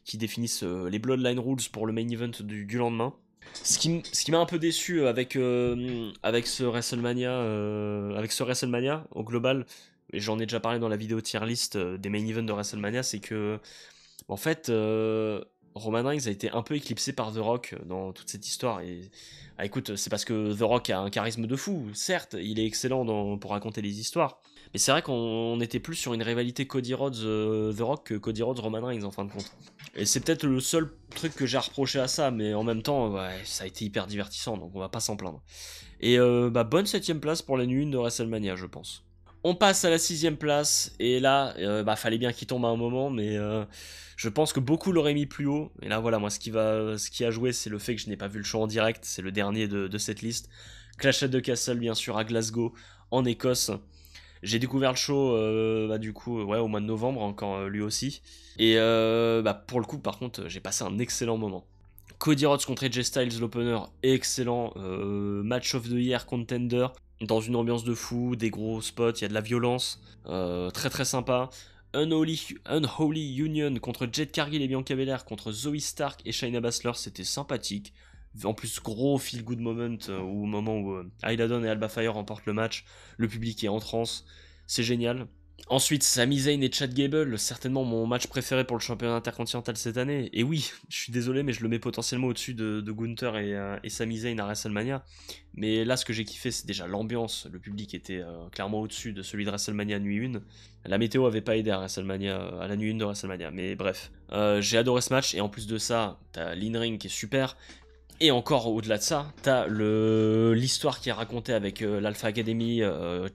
qui définissent les Bloodline Rules pour le main event du lendemain. Ce qui m'a un peu déçu avec ce WrestleMania au global, et j'en ai déjà parlé dans la vidéo tier list des main events de WrestleMania, c'est que en fait Roman Reigns a été un peu éclipsé par The Rock dans toute cette histoire. Et écoute, c'est parce que The Rock a un charisme de fou, certes, il est excellent pour raconter les histoires. Mais c'est vrai qu'on était plus sur une rivalité Cody Rhodes The Rock que Cody Rhodes Roman Reigns en fin de compte. Et c'est peut-être le seul truc que j'ai à reprocher à ça, mais en même temps, ouais, ça a été hyper divertissant, donc on va pas s'en plaindre. Et bonne 7ème place pour la nuit 1 de WrestleMania, je pense. On passe à la 6ème place, et là, fallait bien qu'il tombe à un moment, mais je pense que beaucoup l'auraient mis plus haut. Et là, voilà, moi, ce qui a joué, c'est le fait que je n'ai pas vu le show en direct, c'est le dernier de cette liste. Clash at the Castle, bien sûr, à Glasgow, en Écosse. J'ai découvert le show, du coup, au mois de novembre, encore lui aussi. Et pour le coup, par contre, j'ai passé un excellent moment. Cody Rhodes contre AJ Styles, l'opener, excellent. Match of the year contender, dans une ambiance de fou, des gros spots, il y a de la violence, très très sympa. Unholy Union contre Jade Cargill et Bianca Belair contre Zoe Stark et Shayna Baszler, c'était sympathique. En plus, gros feel good moment, au moment où Isla Dawn et Alba Fire remportent le match, le public est en transe, c'est génial. Ensuite, Sami Zayn et Chad Gable, certainement mon match préféré pour le championnat intercontinental cette année. Et oui, je suis désolé, mais je le mets potentiellement au-dessus de Gunther et Sami Zayn à WrestleMania. Mais là, ce que j'ai kiffé, c'est déjà l'ambiance. Le public était clairement au-dessus de celui de WrestleMania nuit 1. La météo avait pas aidé à la nuit 1 de WrestleMania. Mais bref, j'ai adoré ce match. Et en plus de ça, t'as l'in-ring qui est super. Et encore au-delà de ça, t'as l'histoire qui est racontée avec l'Alpha Academy,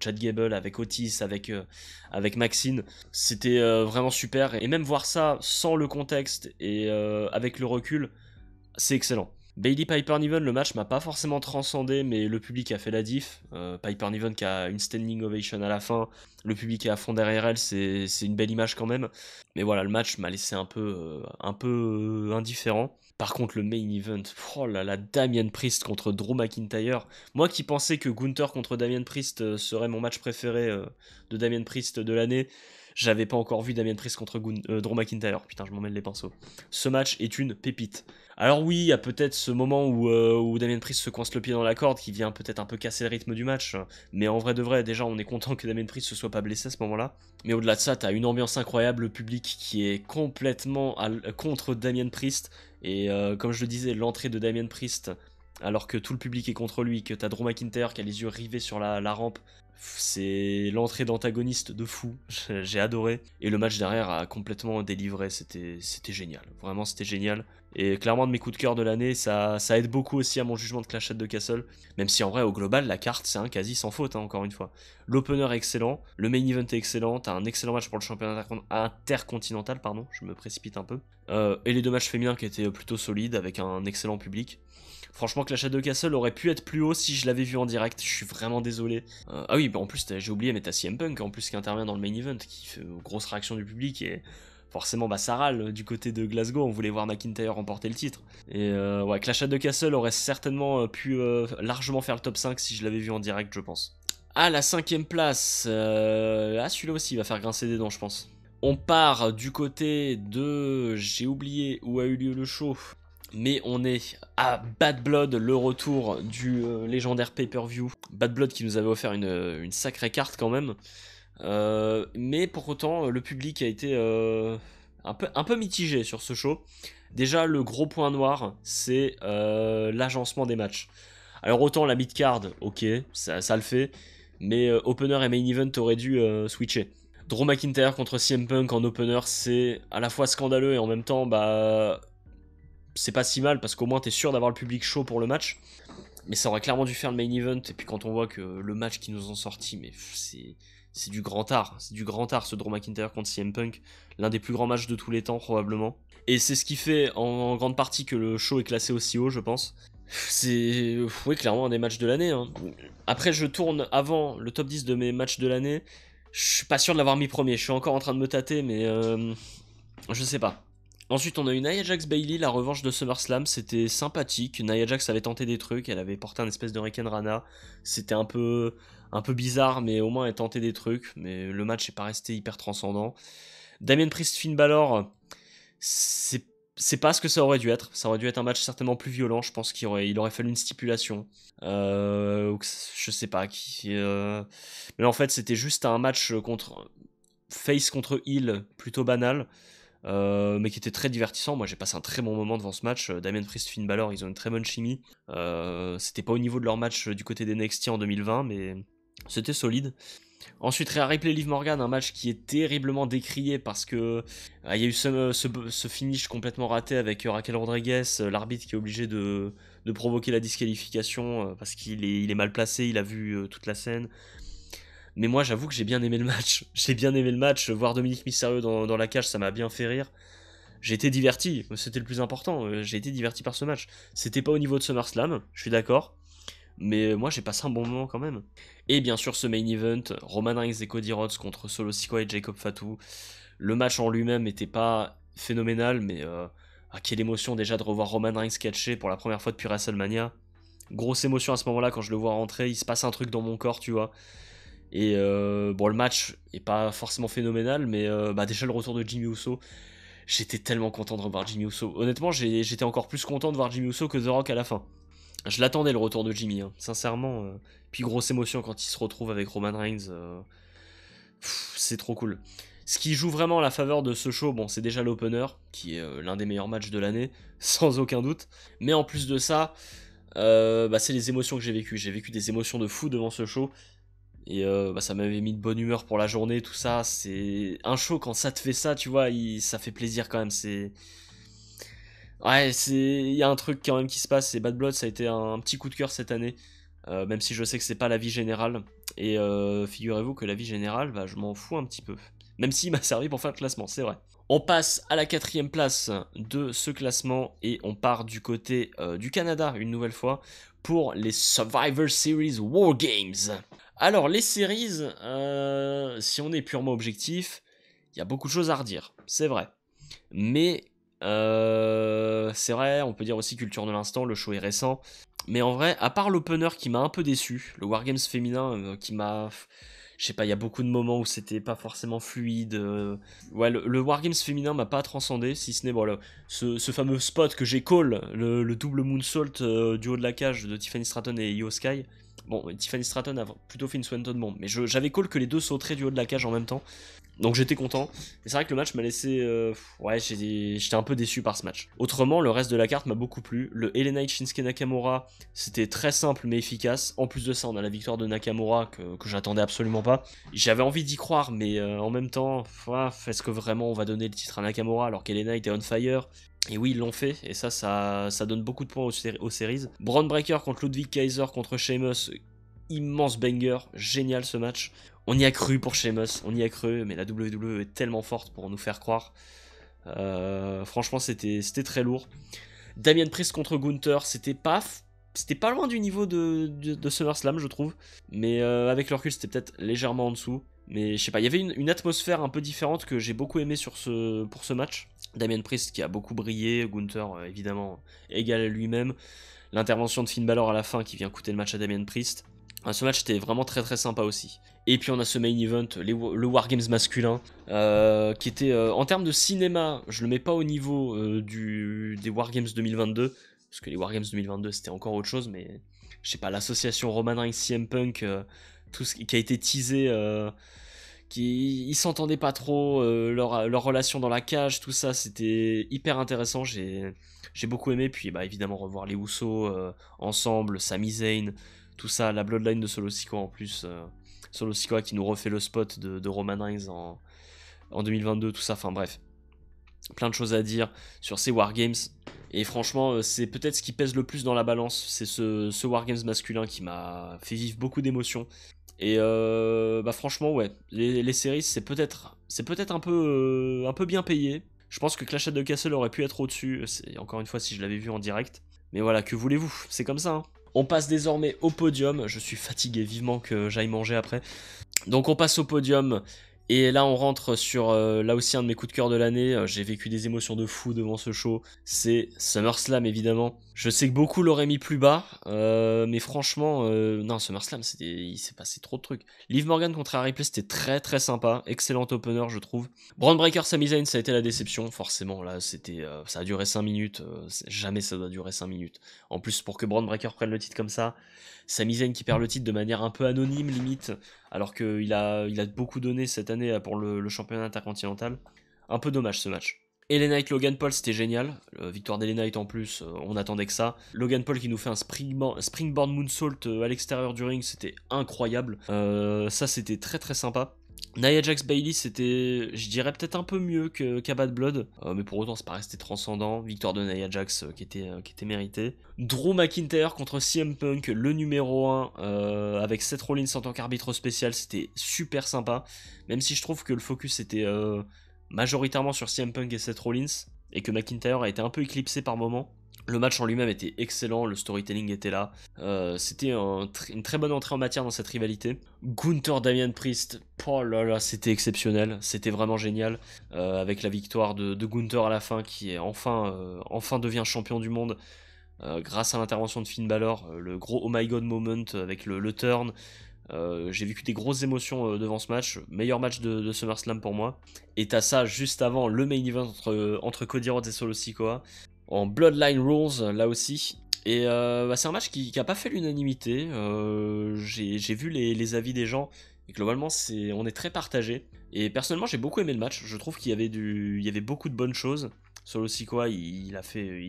Chad Gable, avec Otis, avec Maxine. C'était vraiment super. Et même voir ça sans le contexte et avec le recul, c'est excellent. Bailey Piper Niven, le match m'a pas forcément transcendé, mais le public a fait la diff. Piper Niven qui a une standing ovation à la fin, le public est à fond derrière elle, c'est une belle image quand même. Mais voilà, le match m'a laissé un peu indifférent. Par contre, le main event, oh là là, Damian Priest contre Drew McIntyre. Moi qui pensais que Gunther contre Damian Priest serait mon match préféré de Damian Priest de l'année, j'avais pas encore vu Damian Priest contre Drew McIntyre. Putain, je m'en mêle les pinceaux. Ce match est une pépite. Alors oui, il y a peut-être ce moment où Damian Priest se coince le pied dans la corde qui vient peut-être un peu casser le rythme du match. Mais en vrai de vrai, déjà, on est content que Damian Priest se soit pas blessé à ce moment-là. Mais au-delà de ça, t'as une ambiance incroyable, le public qui est complètement contre Damian Priest. Et comme je le disais, l'entrée de Damian Priest, alors que tout le public est contre lui, que t'as Drew McIntyre qui a les yeux rivés sur la rampe, c'est l'entrée d'antagoniste de fou, j'ai adoré. Et le match derrière a complètement délivré, c'était génial, vraiment c'était génial. Et clairement de mes coups de cœur de l'année, ça aide beaucoup aussi à mon jugement de Clash at the Castle, même si en vrai au global la carte c'est un quasi sans faute, hein, encore une fois. L'opener est excellent, le main event est excellent, t'as un excellent match pour le championnat intercontinental, pardon, je me précipite un peu. Et les deux matchs féminins qui étaient plutôt solides avec un excellent public. Franchement, Clash at the Castle aurait pu être plus haut si je l'avais vu en direct, je suis vraiment désolé. Ah oui, bah en plus j'ai oublié, mais t'as CM Punk en plus qui intervient dans le main event, qui fait grosse réaction du public et forcément bah ça râle du côté de Glasgow, on voulait voir McIntyre remporter le titre. Et ouais, Clash at the Castle aurait certainement pu largement faire le top 5 si je l'avais vu en direct, je pense. À la 5ème place, celui-là aussi il va faire grincer des dents, je pense. On part du côté de... J'ai oublié où a eu lieu le show. Mais on est à Bad Blood, le retour du légendaire pay-per-view. Bad Blood qui nous avait offert une sacrée carte quand même. Mais pour autant, le public a été un peu mitigé sur ce show. Déjà, le gros point noir, c'est l'agencement des matchs. Alors autant la mid-card, ok, ça le fait. Mais opener et main event auraient dû switcher. Drew McIntyre contre CM Punk en opener, c'est à la fois scandaleux et en même temps, bah... c'est pas si mal parce qu'au moins t'es sûr d'avoir le public chaud pour le match. Mais ça aurait clairement dû faire le main event. Et puis quand on voit que le match qui nous ont sorti, mais c'est du grand art. C'est du grand art ce Drew McIntyre contre CM Punk. L'un des plus grands matchs de tous les temps probablement. Et c'est ce qui fait en grande partie que le show est classé aussi haut, je pense. C'est oui, clairement un des matchs de l'année. Hein. Après je tourne avant le top 10 de mes matchs de l'année. Je suis pas sûr de l'avoir mis premier. Je suis encore en train de me tâter, mais je sais pas. Ensuite, on a eu Nia Jax Bailey, la revanche de SummerSlam, c'était sympathique. Nia Jax avait tenté des trucs, elle avait porté un espèce de Riken Rana. C'était un peu bizarre, mais au moins elle tentait des trucs. Mais le match n'est pas resté hyper transcendant. Damien Priest Finn Balor, c'est pas ce que ça aurait dû être. Ça aurait dû être un match certainement plus violent. Je pense qu'il aurait fallu une stipulation. Je sais pas qui. Mais en fait, c'était juste un match contre face contre heel plutôt banal. Mais qui était très divertissant. Moi j'ai passé un très bon moment devant ce match. Damien Priest, Finn Balor, ils ont une très bonne chimie. C'était pas au niveau de leur match du côté des NXT en 2020, mais c'était solide. Ensuite, Rhea Ripley, Liv Morgan, un match qui est terriblement décrié parce que il y a eu ce finish complètement raté avec Raquel Rodriguez, l'arbitre qui est obligé de provoquer la disqualification parce qu'il est mal placé, il a vu toute la scène. Mais moi, j'avoue que j'ai bien aimé le match. J'ai bien aimé le match. Voir Dominique Mysterio dans la cage, ça m'a bien fait rire. J'ai été diverti. C'était le plus important. J'ai été diverti par ce match. C'était pas au niveau de SummerSlam, je suis d'accord. Mais moi, j'ai passé un bon moment quand même. Et bien sûr, ce main event, Roman Reigns et Cody Rhodes contre Solo Sikoa et Jacob Fatu. Le match en lui-même n'était pas phénoménal, mais quelle émotion déjà de revoir Roman Reigns catcher pour la première fois depuis WrestleMania. Grosse émotion à ce moment-là quand je le vois rentrer. Il se passe un truc dans mon corps, tu vois. Et bon, le match est pas forcément phénoménal, mais déjà le retour de Jimmy Uso, j'étais tellement content de revoir Jimmy Uso. Honnêtement, j'étais encore plus content de voir Jimmy Uso que The Rock à la fin. Je l'attendais le retour de Jimmy, hein, sincèrement. Puis grosse émotion quand il se retrouve avec Roman Reigns. C'est trop cool. Ce qui joue vraiment à la faveur de ce show, bon, c'est déjà l'opener, qui est l'un des meilleurs matchs de l'année, sans aucun doute. Mais en plus de ça, c'est les émotions que j'ai vécues. J'ai vécu des émotions de fou devant ce show. Et ça m'avait mis de bonne humeur pour la journée, tout ça. C'est un show, quand ça te fait ça, tu vois, ça fait plaisir quand même. Ouais, il y a un truc quand même qui se passe, et Bad Blood ça a été un petit coup de cœur cette année, même si je sais que c'est pas l'avis général, et figurez-vous que l'avis général, bah, je m'en fous un petit peu, même s'il m'a servi pour faire le classement, c'est vrai. On passe à la 4ème place de ce classement, et on part du côté du Canada, une nouvelle fois, pour les Survivor Series War Games. Alors, les séries, si on est purement objectif, il y a beaucoup de choses à redire, c'est vrai. Mais c'est vrai, on peut dire aussi culture de l'instant, le show est récent. Mais en vrai, à part l'opener qui m'a un peu déçu, le Wargames féminin qui m'a... Je sais pas, il y a beaucoup de moments où c'était pas forcément fluide. Ouais, le Wargames féminin m'a pas transcendé, si ce n'est voilà, ce fameux spot que j'ai call, le double moonsault du haut de la cage de Tiffany Stratton et Io Sky. Bon, Tiffany Stratton a plutôt fait une Swanton bomb, mais j'avais call que les deux sauteraient du haut de la cage en même temps. Donc j'étais content. Et c'est vrai que le match m'a laissé... ouais, j'étais un peu déçu par ce match. Autrement, le reste de la carte m'a beaucoup plu. Le LA Knight Shinsuke Nakamura, c'était très simple mais efficace. En plus de ça, on a la victoire de Nakamura que j'attendais absolument pas. J'avais envie d'y croire, mais en même temps, est-ce que vraiment on va donner le titre à Nakamura alors qu'LA Knight est on fire? Et oui, ils l'ont fait, et ça donne beaucoup de points aux series. Braun Breaker contre Ludwig Kaiser contre Sheamus, immense banger, génial ce match. On y a cru pour Sheamus, on y a cru, mais la WWE est tellement forte pour nous faire croire. Franchement, c'était très lourd. Damien Priest contre Gunther, c'était pas loin du niveau de SummerSlam, je trouve. Mais avec le recul, c'était peut-être légèrement en dessous. Mais je sais pas, il y avait une atmosphère un peu différente que j'ai beaucoup aimé pour ce match. Damien Priest qui a beaucoup brillé, Gunther évidemment égal à lui-même. L'intervention de Finn Balor à la fin qui vient coûter le match à Damien Priest. Ce match était vraiment très très sympa aussi. Et puis on a ce main event, le Wargames masculin, qui était en termes de cinéma, je le mets pas au niveau des Wargames 2022, parce que les Wargames 2022 c'était encore autre chose, mais je sais pas, l'association Roman Reigns CM Punk, tout ce qui a été teasé, ils s'entendaient pas trop, leur relation dans la cage, tout ça c'était hyper intéressant, j'ai beaucoup aimé, puis bah, évidemment revoir les Usos ensemble, Sami Zayn, tout ça, la Bloodline de Solo Sikoa en plus, Solo Sikoa qui nous refait le spot de Roman Reigns en 2022, tout ça, enfin bref, plein de choses à dire sur ces Wargames. Et franchement, c'est peut-être ce qui pèse le plus dans la balance, c'est ce Wargames masculin qui m'a fait vivre beaucoup d'émotions. Et bah franchement, ouais, les séries, c'est peut-être un peu bien payé. Je pense que Clash at the Castle aurait pu être au-dessus, encore une fois si je l'avais vu en direct. Mais voilà, que voulez-vous, c'est comme ça. Hein. On passe désormais au podium, je suis fatigué, vivement que j'aille manger après. Donc on passe au podium, et là on rentre sur là aussi un de mes coups de cœur de l'année. J'ai vécu des émotions de fou devant ce show, c'est SummerSlam évidemment. Je sais que beaucoup l'auraient mis plus bas, mais franchement, non, SummerSlam, il s'est passé trop de trucs. Liv Morgan contre Harry Ripley, c'était très très sympa, excellent opener je trouve. Braun Breaker, Sami Zayn, ça a été la déception, forcément, là ça a duré 5 minutes, jamais ça doit durer 5 minutes. En plus, pour que Braun Breaker prenne le titre comme ça, Sami Zayn qui perd le titre de manière un peu anonyme limite, alors qu'il a beaucoup donné cette année pour le championnat intercontinental. Un peu dommage ce match. LA Knight, Logan Paul, c'était génial. Victoire d'LA Knight en plus, on attendait que ça. Logan Paul qui nous fait un springboard moonsault à l'extérieur du ring, c'était incroyable. Ça, c'était très très sympa. Nia Jax Bayley, c'était, je dirais, peut-être un peu mieux qu'à Bad Blood, mais pour autant, c'est pas resté transcendant. Victoire de Nia Jax qui était méritée. Drew McIntyre contre CM Punk, le numéro 1, avec Seth Rollins en tant qu'arbitre spécial, c'était super sympa. Même si je trouve que le focus était majoritairement sur CM Punk et Seth Rollins, et que McIntyre a été un peu éclipsé par moments. Le match en lui-même était excellent, le storytelling était là. C'était une très bonne entrée en matière dans cette rivalité. Gunther Damien Priest, oh là là, c'était exceptionnel, c'était vraiment génial. Avec la victoire de Gunther à la fin, qui est enfin devient champion du monde. Grâce à l'intervention de Finn Balor, le gros oh my god moment avec le turn. J'ai vécu des grosses émotions devant ce match, meilleur match de SummerSlam pour moi. Et t'as ça juste avant le main event entre Cody Rhodes et Solo Sikoa, en Bloodline Rules là aussi. Et bah, c'est un match qui a pas fait l'unanimité, j'ai vu les avis des gens, et globalement on est très partagé. Et personnellement j'ai beaucoup aimé le match, je trouve qu'il y avait beaucoup de bonnes choses. Solo Sikoa, il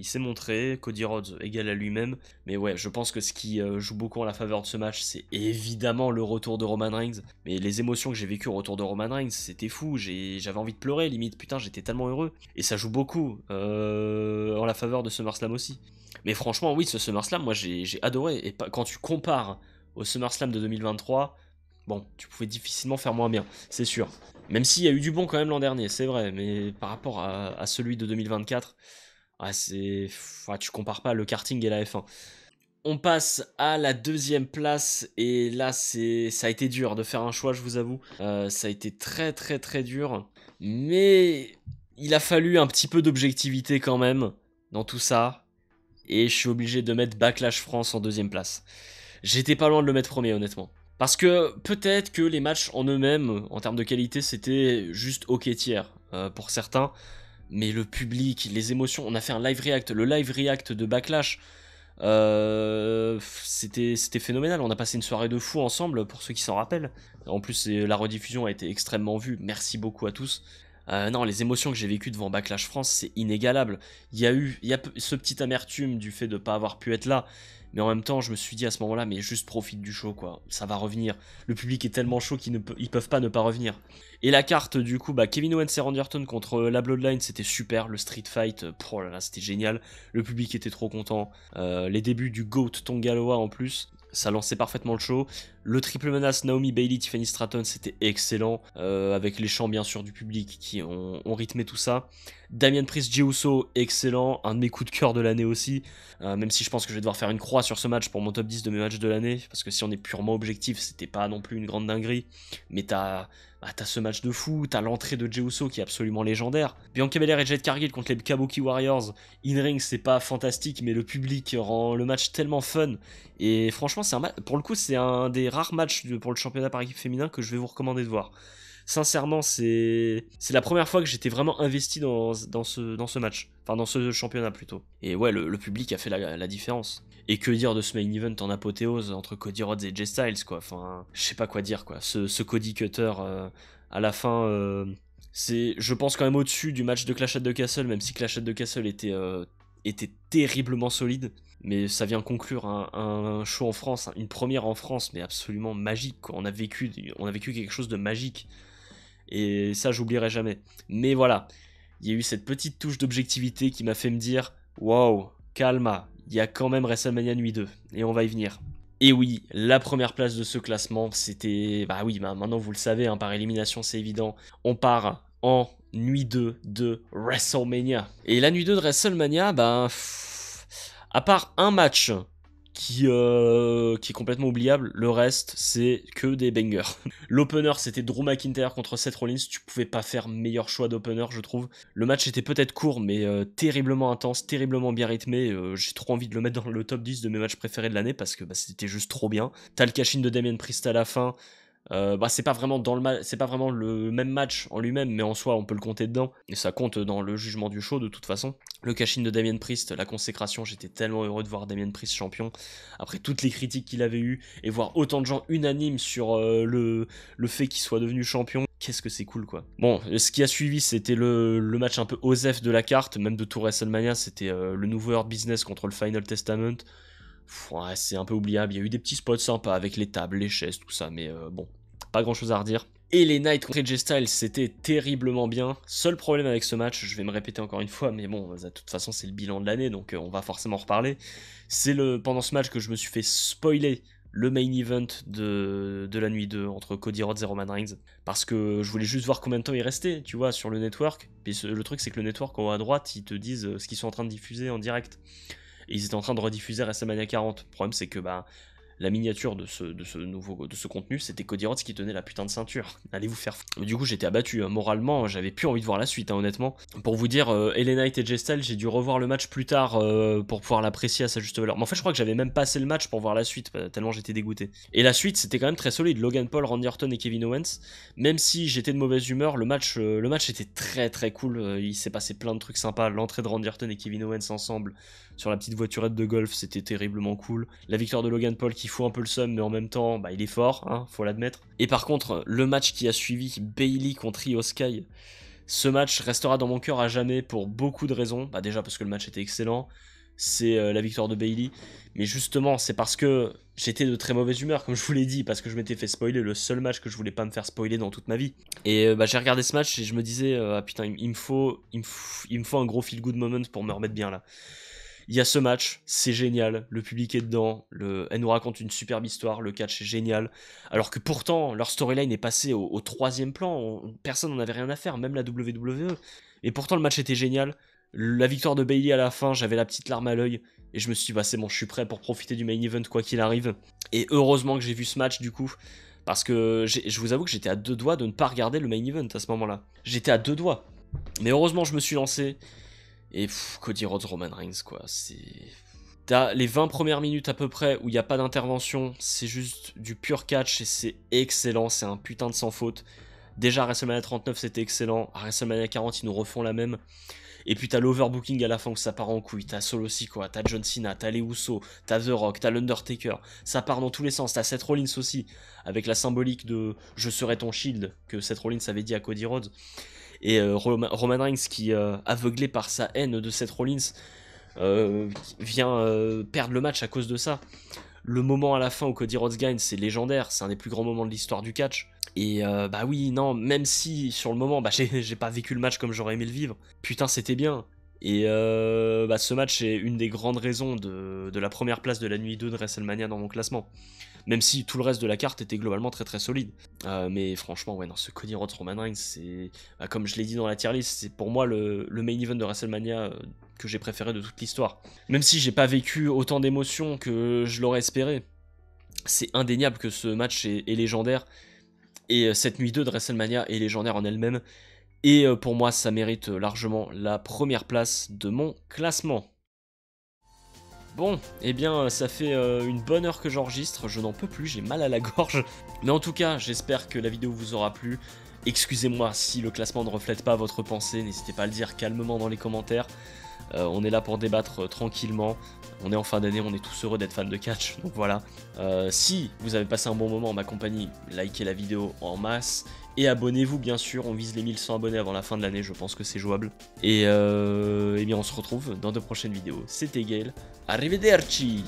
s'est montré, Cody Rhodes égal à lui-même. Mais ouais, je pense que ce qui joue beaucoup en la faveur de ce match, c'est évidemment le retour de Roman Reigns. Mais les émotions que j'ai vécues au retour de Roman Reigns, c'était fou. J'avais envie de pleurer, limite, putain, j'étais tellement heureux. Et ça joue beaucoup en la faveur de SummerSlam aussi. Mais franchement, oui, ce SummerSlam, moi j'ai adoré. Et quand tu compares au SummerSlam de 2023, bon, tu pouvais difficilement faire moins bien, c'est sûr. Même s'il y a eu du bon quand même l'an dernier, c'est vrai, mais par rapport à celui de 2024, ouais, tu compares pas le karting et la F1. On passe à la deuxième place, et là ça a été dur de faire un choix, je vous avoue. Ça a été très très très dur, mais il a fallu un petit peu d'objectivité quand même dans tout ça, et je suis obligé de mettre Backlash France en deuxième place. J'étais pas loin de le mettre premier, honnêtement. Parce que peut-être que les matchs en eux-mêmes, en termes de qualité, c'était juste ok tiers pour certains. Mais le public, les émotions, on a fait un live react. Le live react de Backlash, c'était phénoménal. On a passé une soirée de fou ensemble, pour ceux qui s'en rappellent. En plus, la rediffusion a été extrêmement vue. Merci beaucoup à tous. Non, les émotions que j'ai vécues devant Backlash France, c'est inégalable. Il y a ce petit amertume du fait de ne pas avoir pu être là. Mais en même temps, je me suis dit à ce moment-là, mais juste profite du show, quoi. Ça va revenir. Le public est tellement chaud qu'ils peuvent pas ne pas revenir. Et la carte, du coup, Kevin Owens et Randy Orton contre la Bloodline, c'était super. Le Street Fight, oh là là, c'était génial. Le public était trop content. Les débuts du GOAT Tonga Loa en plus, ça lançait parfaitement le show. Le triple menace Naomi Bailey, Tiffany Stratton, c'était excellent. Avec les chants, bien sûr, du public qui ont rythmé tout ça. Damian Priest, Jey Uso, excellent. Un de mes coups de cœur de l'année aussi. Même si je pense que je vais devoir faire une croix sur ce match pour mon top 10 de mes matchs de l'année. Parce que si on est purement objectif, c'était pas non plus une grande dinguerie. Mais t'as ce match de fou, t'as l'entrée de Jey Uso qui est absolument légendaire. Bianca Belair et Jade Cargill contre les Kabuki Warriors. In-ring, c'est pas fantastique, mais le public rend le match tellement fun. Et franchement, pour le coup, c'est un des rares matchs pour le championnat par équipe féminin que je vais vous recommander de voir. Sincèrement, c'est la première fois que j'étais vraiment investi dans ce match. Enfin, dans ce championnat plutôt. Et ouais, le public a fait la différence. Et que dire de ce main event en apothéose entre Cody Rhodes et Jay Styles, quoi. Enfin, je sais pas quoi dire, quoi. Ce Cody Cutter, à la fin, c'est, je pense, quand même au-dessus du match de Clash at the Castle, même si Clash at the Castle était terriblement solide. Mais ça vient conclure un show en France, une première en France, mais absolument magique, quoi. On a vécu quelque chose de magique. Et ça, j'oublierai jamais. Mais voilà, il y a eu cette petite touche d'objectivité qui m'a fait me dire waouh, calma, il y a quand même WrestleMania Nuit 2, et on va y venir. Et oui, la première place de ce classement, c'était... Bah oui, maintenant vous le savez, hein, par élimination, c'est évident. On part en Nuit 2 de WrestleMania. Et la Nuit 2 de WrestleMania, à part un match qui est complètement oubliable, le reste c'est que des bangers. L'opener c'était Drew McIntyre contre Seth Rollins, tu pouvais pas faire meilleur choix d'opener, je trouve. Le match était peut-être court mais terriblement intense, terriblement bien rythmé, j'ai trop envie de le mettre dans le top 10 de mes matchs préférés de l'année parce que c'était juste trop bien. T'as le cash-in de Damian Priest à la fin. C'est pas vraiment le même match en lui-même, mais en soi on peut le compter dedans et ça compte dans le jugement du show de toute façon. Le cash-in de Damian Priest, la consécration, j'étais tellement heureux de voir Damian Priest champion après toutes les critiques qu'il avait eues et voir autant de gens unanimes sur le fait qu'il soit devenu champion. Qu'est-ce que c'est cool, quoi. Bon, ce qui a suivi, c'était le match un peu osef de la carte, même de tout WrestleMania, c'était le nouveau Hurt Business contre le Final Testament. Ouais, c'est un peu oubliable, il y a eu des petits spots sympas avec les tables, les chaises, tout ça, mais bon, pas grand chose à redire. Et les Knights contre AJ Styles, c'était terriblement bien. Seul problème avec ce match, je vais me répéter encore une fois, mais bon, de toute façon c'est le bilan de l'année, donc on va forcément en reparler. C'est pendant ce match que je me suis fait spoiler le main event de la nuit 2 entre Cody Rhodes et Roman Reigns, parce que je voulais juste voir combien de temps il restait, tu vois, sur le network. Puis le truc c'est que le network en haut à droite, ils te disent ce qu'ils sont en train de diffuser en direct. Et ils étaient en train de rediffuser WrestleMania 40. Le problème c'est que la miniature de ce contenu, c'était Cody Rhodes qui tenait la putain de ceinture. Allez vous faire foutre. Du coup, j'étais abattu. Hein. Moralement, j'avais plus envie de voir la suite, hein, honnêtement. Pour vous dire, LA Knight et Jay Styles, j'ai dû revoir le match plus tard pour pouvoir l'apprécier à sa juste valeur. Mais en fait, je crois que j'avais même passé le match pour voir la suite, tellement j'étais dégoûté. Et la suite, c'était quand même très solide. Logan Paul, Randy Orton et Kevin Owens. Même si j'étais de mauvaise humeur, le match était très très cool. Il s'est passé plein de trucs sympas. L'entrée de Randy Orton et Kevin Owens ensemble sur la petite voiturette de golf, c'était terriblement cool. La victoire de Logan Paul qui fout un peu le seum, mais en même temps, il est fort, hein, faut l'admettre. Et par contre, le match qui a suivi, Bayley contre Io Sky, Ce match restera dans mon cœur à jamais pour beaucoup de raisons. Bah déjà parce que le match était excellent, c'est la victoire de Bayley. Mais justement, c'est parce que j'étais de très mauvaise humeur, comme je vous l'ai dit, parce que je m'étais fait spoiler le seul match que je voulais pas me faire spoiler dans toute ma vie. Et bah, j'ai regardé ce match et je me disais, ah putain, il me faut un gros feel-good moment pour me remettre bien là. Il y a ce match, c'est génial, le public est dedans, elle nous raconte une superbe histoire, le catch est génial, alors que pourtant, leur storyline est passée au troisième plan, personne n'en avait rien à faire, même la WWE. Et pourtant, le match était génial. La victoire de Bayley à la fin, j'avais la petite larme à l'œil, et je me suis dit, bah c'est bon, je suis prêt pour profiter du main event quoi qu'il arrive. Et heureusement que j'ai vu ce match du coup, parce que je vous avoue que j'étais à deux doigts de ne pas regarder le main event à ce moment-là. J'étais à deux doigts. Mais heureusement, je me suis lancé. Et Cody Rhodes, Roman Reigns, quoi, c'est... T'as les 20 premières minutes à peu près où il n'y a pas d'intervention, c'est juste du pur catch et c'est excellent, c'est un putain de sans faute. Déjà à WrestleMania 39 c'était excellent, à WrestleMania 40 ils nous refont la même. Et puis t'as l'overbooking à la fin où ça part en couille, t'as Solo Sikoa, t'as John Cena, t'as les Usos, t'as The Rock, t'as l'Undertaker, ça part dans tous les sens, t'as Seth Rollins aussi, avec la symbolique de « je serai ton shield » que Seth Rollins avait dit à Cody Rhodes. Et Roman Reigns qui, aveuglé par sa haine de Seth Rollins, vient perdre le match à cause de ça. Le moment à la fin où Cody Rhodes gagne, c'est légendaire, c'est un des plus grands moments de l'histoire du catch. Et bah oui, non, même si sur le moment, bah j'ai pas vécu le match comme j'aurais aimé le vivre, putain c'était bien. Et bah ce match est une des grandes raisons de la première place de la nuit 2 de WrestleMania dans mon classement. Même si tout le reste de la carte était globalement très très solide. Mais franchement, ouais, non, ce Cody Rhodes Roman Reigns, c'est... Bah, comme je l'ai dit dans la tier list, c'est pour moi le main event de WrestleMania que j'ai préféré de toute l'histoire. Même si j'ai pas vécu autant d'émotions que je l'aurais espéré, c'est indéniable que ce match est légendaire. Et cette nuit 2 de WrestleMania est légendaire en elle-même. Et pour moi, ça mérite largement la première place de mon classement. Bon, eh bien, ça fait une bonne heure que j'enregistre, je n'en peux plus, j'ai mal à la gorge. Mais en tout cas, j'espère que la vidéo vous aura plu. Excusez-moi si le classement ne reflète pas votre pensée, n'hésitez pas à le dire calmement dans les commentaires. On est là pour débattre tranquillement. On est en fin d'année, on est tous heureux d'être fans de catch, donc voilà. Si vous avez passé un bon moment en ma compagnie, likez la vidéo en masse. Et abonnez-vous bien sûr, on vise les 1100 abonnés avant la fin de l'année, je pense que c'est jouable. Et eh bien on se retrouve dans de prochaines vidéos. C'était Gaël, arrivederci.